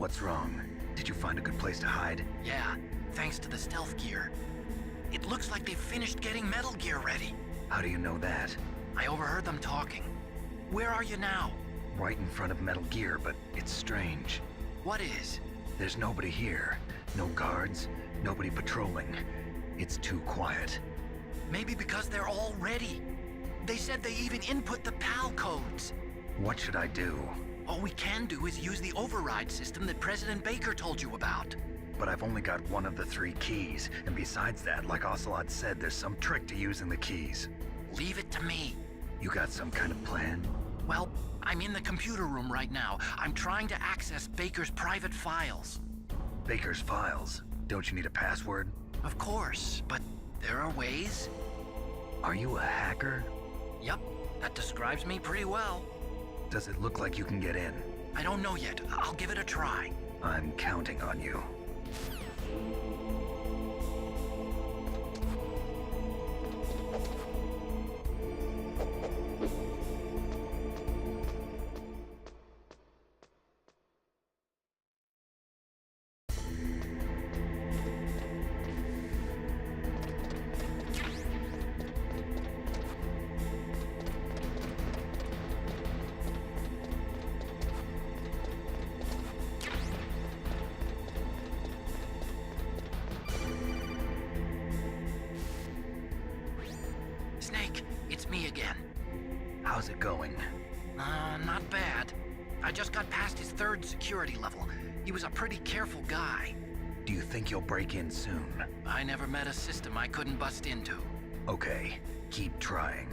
What's wrong? Did you find a good place to hide? Yeah, thanks to the stealth gear. It looks like they've finished getting Metal Gear ready. How do you know that? I overheard them talking. Where are you now? Right in front of Metal Gear, but it's strange. What is? There's nobody here. No guards, nobody patrolling. It's too quiet. Maybe because they're all ready. They said they even input the PAL codes. What should I do? All we can do is use the override system that President Baker told you about. But I've only got one of the 3 keys, and besides that, like Ocelot said, there's some trick to using the keys. Leave it to me. You got some kind of plan? Well, I'm in the computer room right now. I'm trying to access Baker's private files. Baker's files? Don't you need a password? Of course, but there are ways. Are you a hacker? Yup, that describes me pretty well. Does it look like you can get in? I don't know yet. I'll give it a try. I'm counting on you. Snake, it's me again. How's it going? Not bad. I just got past his 3rd security level. He was a pretty careful guy. Do you think you'll break in soon? I never met a system I couldn't bust into. Okay, keep trying.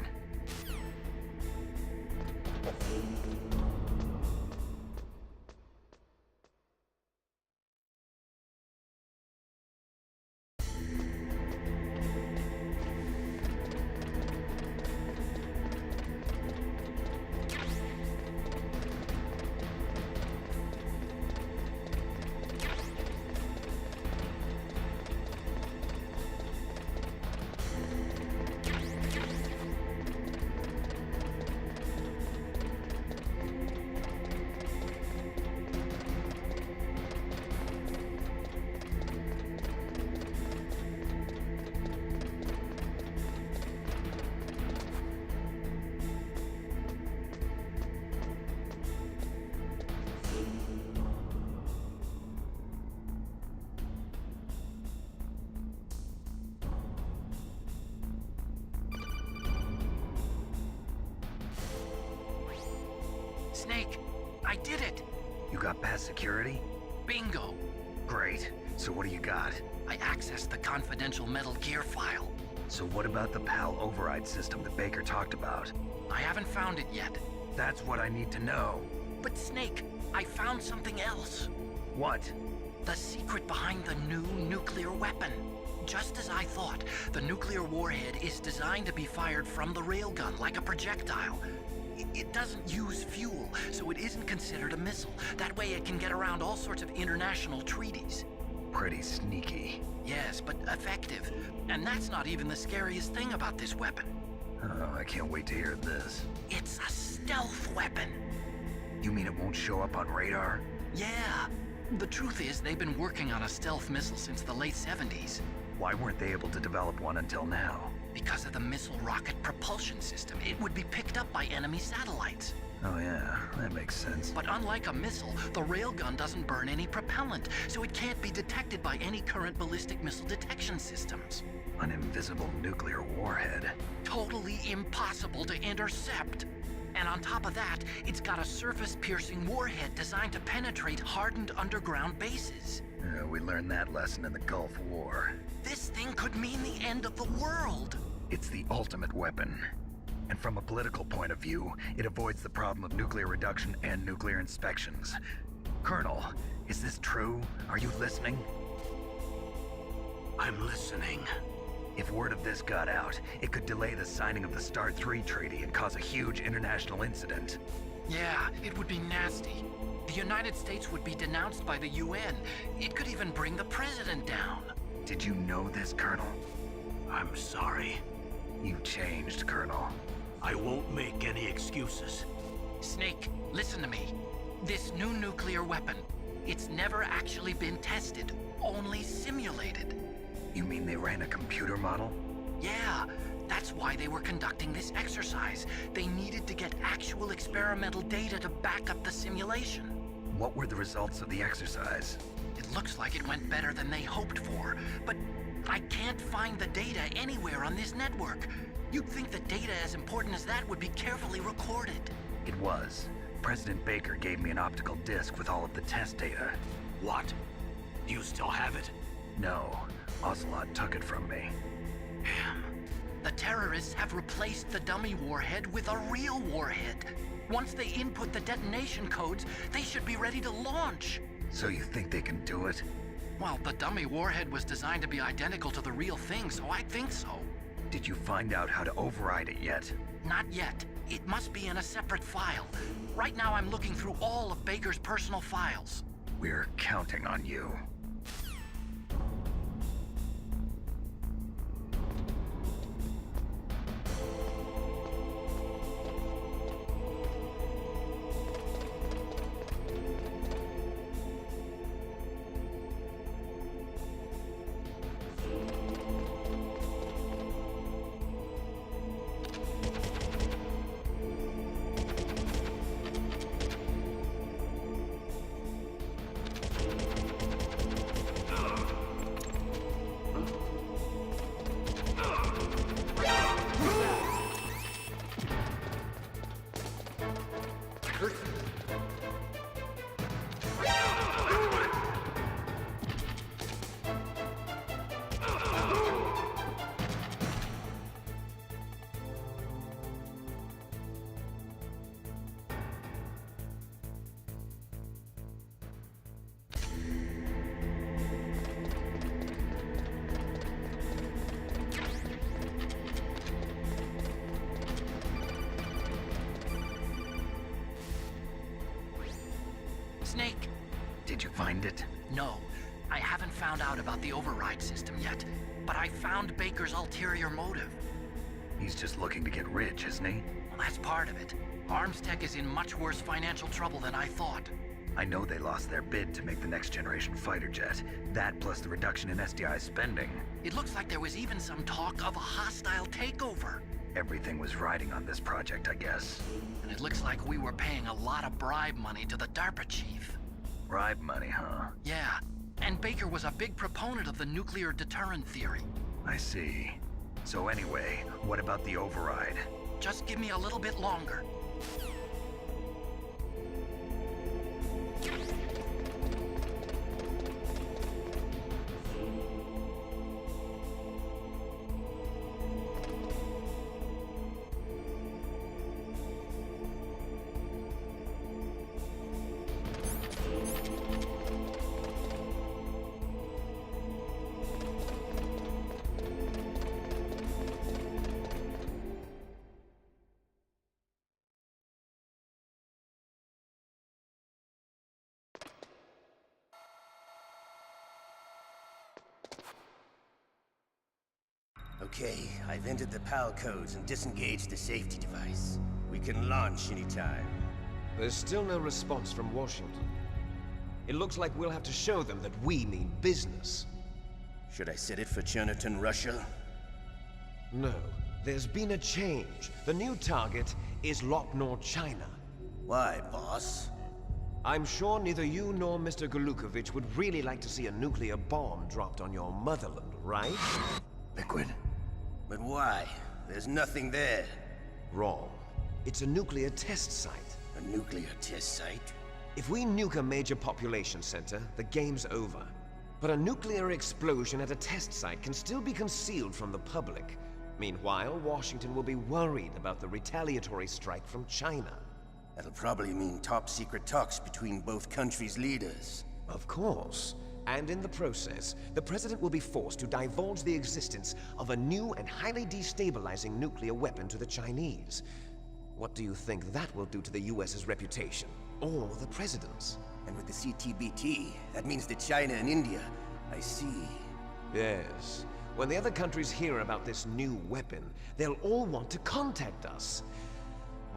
Snake, I did it! You got past security? Bingo! Great. So what do you got? I accessed the confidential Metal Gear file. So what about the PAL override system that Baker talked about? I haven't found it yet. That's what I need to know. But Snake, I found something else. What? The secret behind the new nuclear weapon. Just as I thought, the nuclear warhead is designed to be fired from the railgun like a projectile. It doesn't use fuel, so it isn't considered a missile. That way it can get around all sorts of international treaties. Pretty sneaky. Yes, but effective. And that's not even the scariest thing about this weapon. Oh, I can't wait to hear this. It's a stealth weapon. You mean it won't show up on radar? Yeah. The truth is, they've been working on a stealth missile since the late 70s. Why weren't they able to develop one until now? Because of the missile rocket propulsion system, it would be picked up by enemy satellites. Oh yeah, that makes sense. But unlike a missile, the railgun doesn't burn any propellant, so it can't be detected by any current ballistic missile detection systems. An invisible nuclear warhead. Totally impossible to intercept. And on top of that, it's got a surface-piercing warhead designed to penetrate hardened underground bases. We learned that lesson in the Gulf War. This thing could mean the end of the world. It's the ultimate weapon. And from a political point of view, it avoids the problem of nuclear reduction and nuclear inspections. Colonel, is this true? Are you listening? I'm listening. If word of this got out, it could delay the signing of the START 3 treaty and cause a huge international incident. Yeah, it would be nasty. The United States would be denounced by the UN. It could even bring the president down. Did you know this, Colonel? I'm sorry. You changed, Colonel. I won't make any excuses. Snake, listen to me. This new nuclear weapon, It's never actually been tested, only simulated. You mean they ran a computer model? Yeah, that's why they were conducting this exercise. They needed to get actual experimental data to back up the simulation. What were the results of the exercise? It looks like it went better than they hoped for, but I can't find the data anywhere on this network. You'd think that data as important as that would be carefully recorded. It was. President Baker gave me an optical disc with all of the test data. What? You still have it? No, Ocelot took it from me. Damn. The terrorists have replaced the dummy warhead with a real warhead. Once they input the detonation codes, they should be ready to launch. So you think they can do it? Well, the dummy warhead was designed to be identical to the real thing, so I think so. Did you find out how to override it yet? Not yet. It must be in a separate file. Right now I'm looking through all of Baker's personal files. We're counting on you. Snake? Did you find it? No. I haven't found out about the override system yet, but I found Baker's ulterior motive. He's just looking to get rich, isn't he? Well, that's part of it. Armstech is in much worse financial trouble than I thought. I know they lost their bid to make the next generation fighter jet. That plus the reduction in SDI spending. It looks like there was even some talk of a hostile takeover. Everything was riding on this project, I guess. And it looks like we were paying a lot of bribe money to the DARPA chief. Bribe money, huh? Yeah, and Baker was a big proponent of the nuclear deterrent theory. I see. So anyway, what about the override? Just give me a little bit longer. Okay, I've entered the PAL codes and disengaged the safety device. We can launch anytime. There's still no response from Washington. It looks like we'll have to show them that we mean business. Should I set it for Cherniton, Russia? No, there's been a change. The new target is Lopnor, China. Why, boss? I'm sure neither you nor Mr. Golukovich would really like to see a nuclear bomb dropped on your motherland, right? Liquid. But why? There's nothing there. Wrong. It's a nuclear test site. A nuclear test site? If we nuke a major population center, the game's over. But a nuclear explosion at a test site can still be concealed from the public. Meanwhile, Washington will be worried about the retaliatory strike from China. That'll probably mean top-secret talks between both countries' leaders. Of course. And in the process, the President will be forced to divulge the existence of a new and highly destabilizing nuclear weapon to the Chinese. What do you think that will do to the US's reputation? Or the President's? And with the CTBT, that means that China and India. I see. Yes. When the other countries hear about this new weapon, they'll all want to contact us.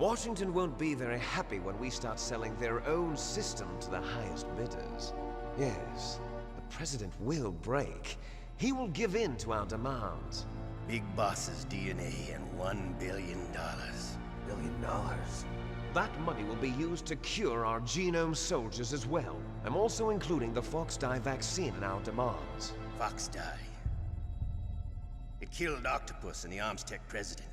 Washington won't be very happy when we start selling their own system to the highest bidders. Yes, the President will break. He will give in to our demands. Big Boss's DNA and $1 billion. $1 billion? That money will be used to cure our genome soldiers as well. I'm also including the Fox dye vaccine in our demands. Fox dye. It killed Octopus and the Armstech president.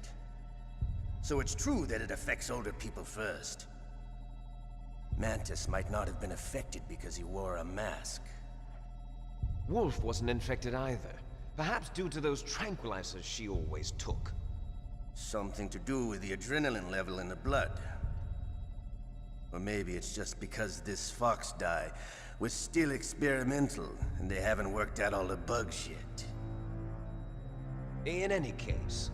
So it's true that it affects older people first. Mantis might not have been affected because he wore a mask. Wolf wasn't infected either. Perhaps due to those tranquilizers she always took. Something to do with the adrenaline level in the blood. Or maybe it's just because this Fox dye was still experimental and they haven't worked out all the bugs yet. In any case,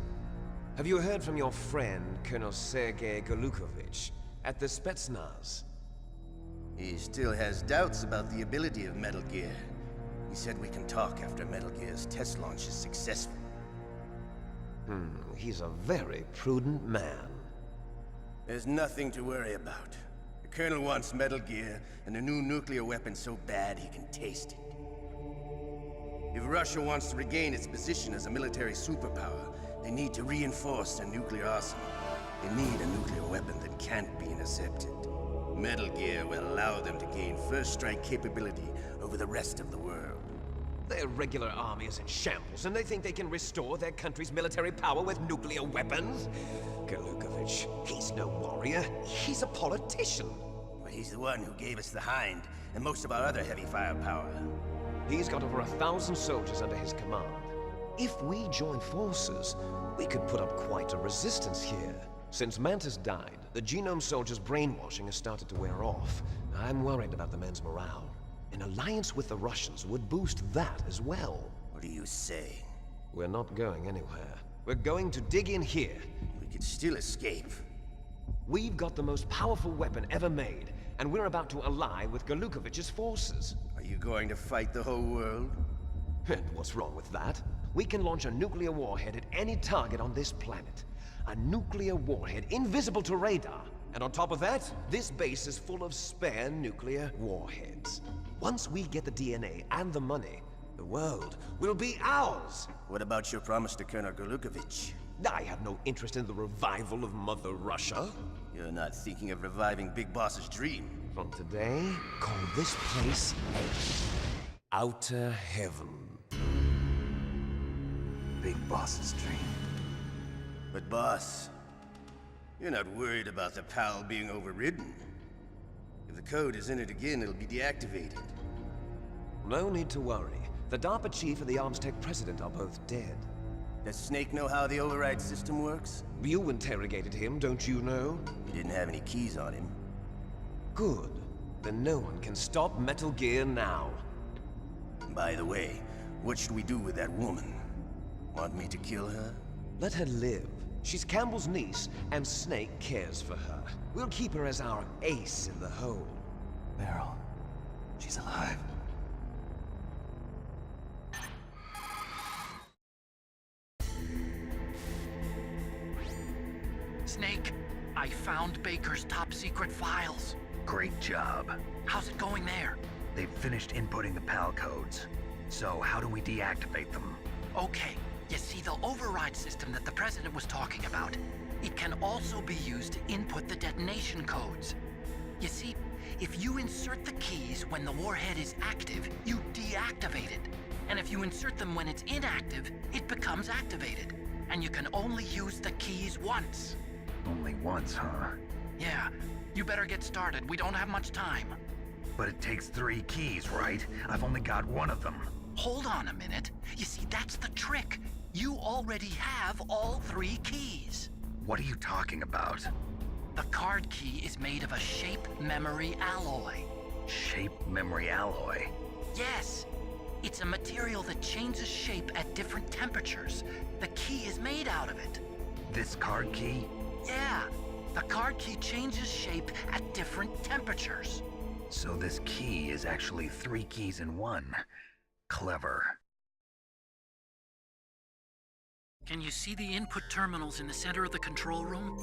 have you heard from your friend, Colonel Sergei Golukovich, at the Spetsnaz? He still has doubts about the ability of Metal Gear. He said we can talk after Metal Gear's test launch is successful. He's a very prudent man. There's nothing to worry about. The Colonel wants Metal Gear and a new nuclear weapon so bad he can taste it. If Russia wants to regain its position as a military superpower, they need to reinforce their nuclear arsenal. They need a nuclear weapon that can't be intercepted. Metal Gear will allow them to gain first strike capability over the rest of the world. Their regular army is in shambles, and they think they can restore their country's military power with nuclear weapons? Golukovich, he's no warrior. He's a politician. Well, he's the one who gave us the Hind and most of our other heavy firepower. He's got over 1,000 soldiers under his command. If we join forces, we could put up quite a resistance here. Since Mantis died, the genome soldiers' brainwashing has started to wear off. I'm worried about the men's morale. An alliance with the Russians would boost that as well. What are you saying? We're not going anywhere. We're going to dig in here. We could still escape. We've got the most powerful weapon ever made, and we're about to ally with Golukovich's forces. Are you going to fight the whole world? And what's wrong with that? We can launch a nuclear warhead at any target on this planet. A nuclear warhead invisible to radar. And on top of that, this base is full of spare nuclear warheads. Once we get the DNA and the money, the world will be ours! What about your promise to Colonel Golukovich? I have no interest in the revival of Mother Russia. You're not thinking of reviving Big Boss's dream. From today, call this place Outer Heaven. Big Boss's dream. But boss, you're not worried about the PAL being overridden. If the code is in it again, it'll be deactivated. No need to worry. The DARPA chief and the Armstech president are both dead. Does Snake know how the override system works? You interrogated him, don't you know? He didn't have any keys on him. Good. Then no one can stop Metal Gear now. By the way, what should we do with that woman? Want me to kill her? Let her live. She's Campbell's niece, and Snake cares for her. We'll keep her as our ace in the hole. Meryl, she's alive. Snake, I found Baker's top-secret files. Great job. How's it going there? They've finished inputting the PAL codes. So how do we deactivate them? Okay, you see the override system that the President was talking about. It can also be used to input the detonation codes. You see, if you insert the keys when the warhead is active, you deactivate it. And if you insert them when it's inactive, it becomes activated. And you can only use the keys once. Only once, huh? Yeah, you better get started. We don't have much time. But it takes 3 keys, right? I've only got 1 of them. Hold on a minute. You see, that's the trick. You already have all 3 keys. What are you talking about? The card key is made of a shape memory alloy. Shape memory alloy? Yes. It's a material that changes shape at different temperatures. The key is made out of it. This card key? Yeah. The card key changes shape at different temperatures. So this key is actually 3 keys in 1. Clever. Can you see the input terminals in the center of the control room?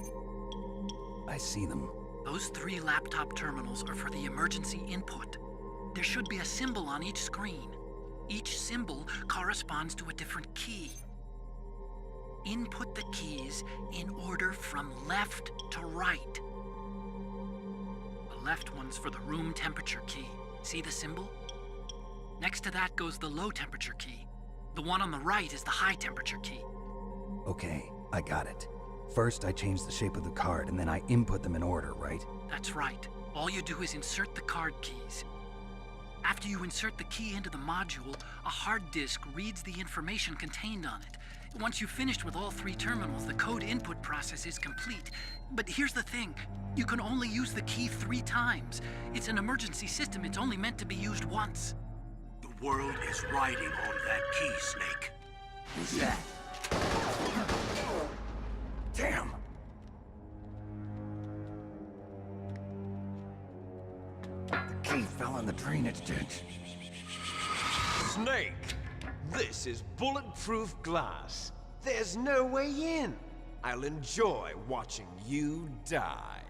I see them. Those 3 laptop terminals are for the emergency input. There should be a symbol on each screen. Each symbol corresponds to a different key. Input the keys in order from left to right. The left one's for the room temperature key. See the symbol? Next to that goes the low temperature key. The one on the right is the high temperature key. Okay, I got it. First, I change the shape of the card, and then I input them in order, right? That's right. All you do is insert the card keys. After you insert the key into the module, a hard disk reads the information contained on it. Once you've finished with all 3 terminals, the code input process is complete. But here's the thing. You can only use the key 3 times. It's an emergency system. It's only meant to be used once. The world is riding on that key, Snake. Who's that? Damn! The key fell in the drainage ditch. Snake! This is bulletproof glass. There's no way in. I'll enjoy watching you die.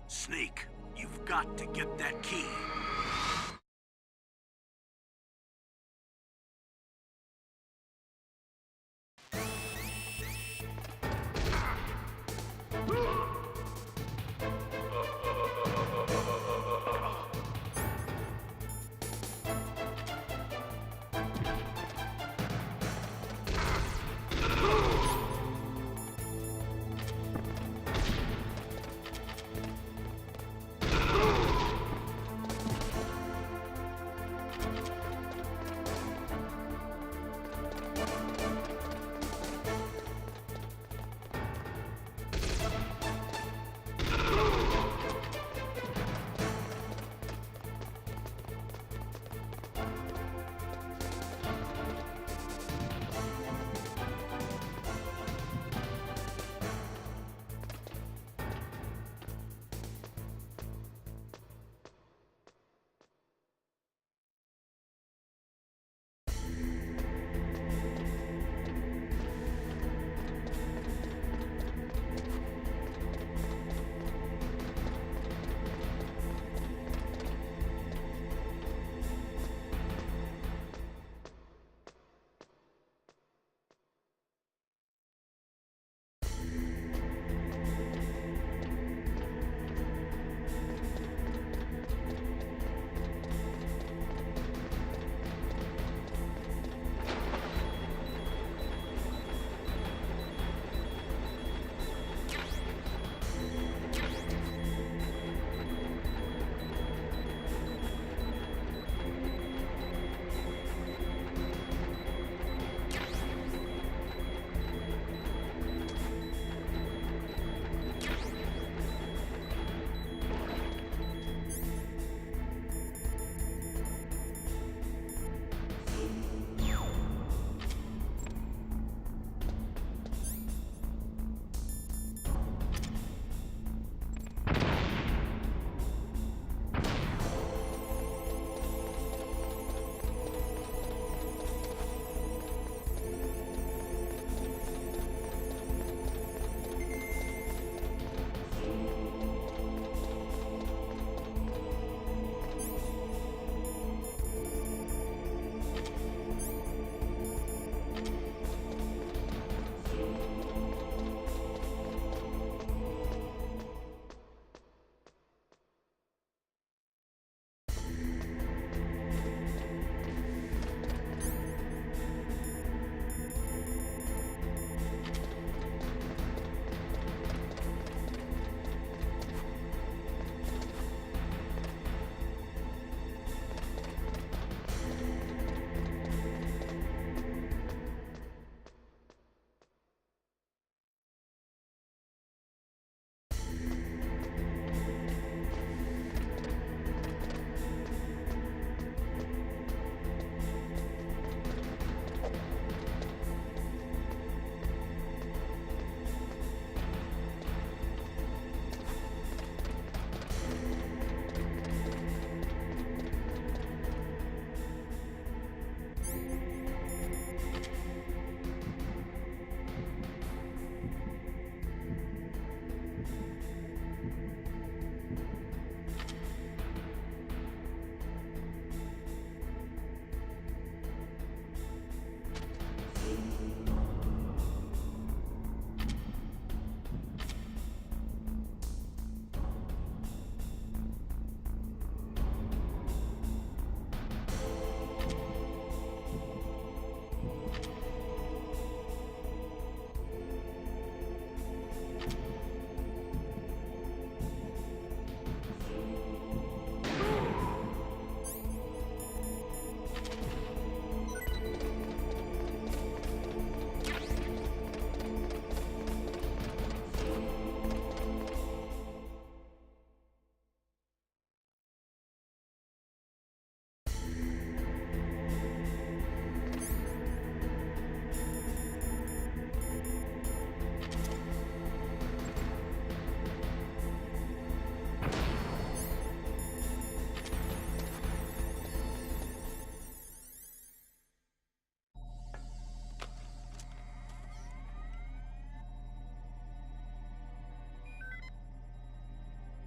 Snake, you've got to get that key.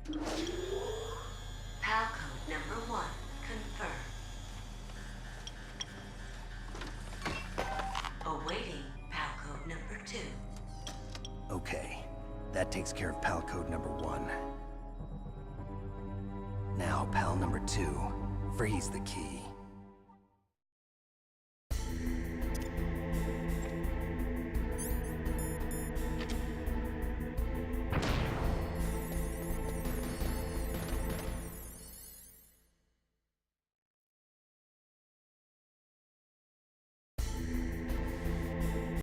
PAL code number 1 confirmed. Awaiting PAL code number 2. Okay, that takes care of PAL code number 1. Now, PAL number 2, freeze the key.